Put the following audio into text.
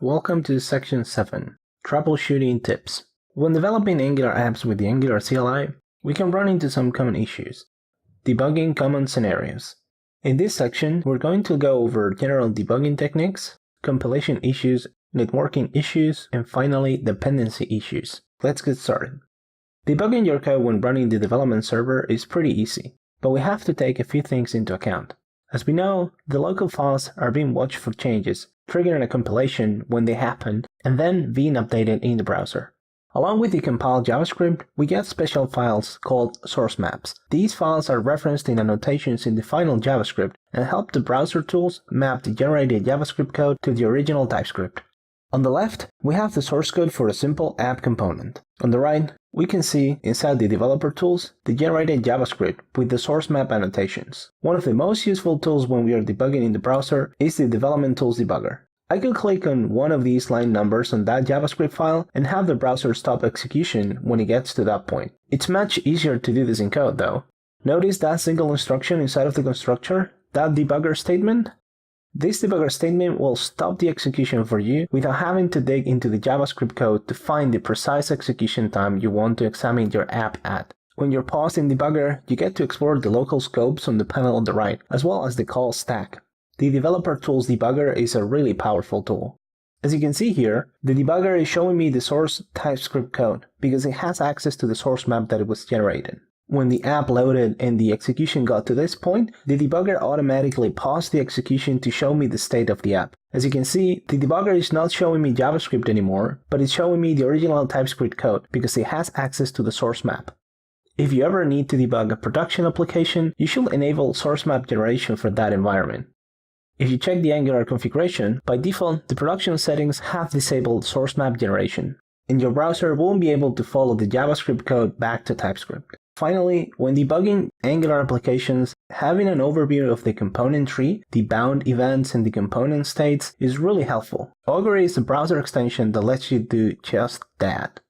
Welcome to Section 7, Troubleshooting Tips. When developing Angular apps with the Angular CLI, we can run into some common issues. Debugging common scenarios. In this section, we're going to go over general debugging techniques, compilation issues, networking issues, and finally, dependency issues. Let's get started. Debugging your code when running the development server is pretty easy, but we have to take a few things into account. As we know, the local files are being watched for changes, triggering a compilation when they happen, and then being updated in the browser. Along with the compiled JavaScript, we get special files called source maps. These files are referenced in annotations in the final JavaScript and help the browser tools map the generated JavaScript code to the original TypeScript. On the left, we have the source code for a simple app component. On the right, we can see inside the developer tools the generated JavaScript with the source map annotations. One of the most useful tools when we are debugging in the browser is the development tools debugger. I could click on one of these line numbers on that JavaScript file and have the browser stop execution when it gets to that point. It's much easier to do this in code though. Notice that single instruction inside of the constructor, that debugger statement? This debugger statement will stop the execution for you without having to dig into the JavaScript code to find the precise execution time you want to examine your app at. When you're paused in debugger, you get to explore the local scopes on the panel on the right, as well as the call stack. The developer tools debugger is a really powerful tool. As you can see here, the debugger is showing me the source TypeScript code because it has access to the source map that it was generated. When the app loaded and the execution got to this point, the debugger automatically paused the execution to show me the state of the app. As you can see, the debugger is not showing me JavaScript anymore, but it's showing me the original TypeScript code because it has access to the source map. If you ever need to debug a production application, you should enable source map generation for that environment. If you check the Angular configuration, by default, the production settings have disabled source map generation, and your browser won't be able to follow the JavaScript code back to TypeScript. Finally, when debugging Angular applications, having an overview of the component tree, the bound events, and the component states is really helpful. Augury is a browser extension that lets you do just that.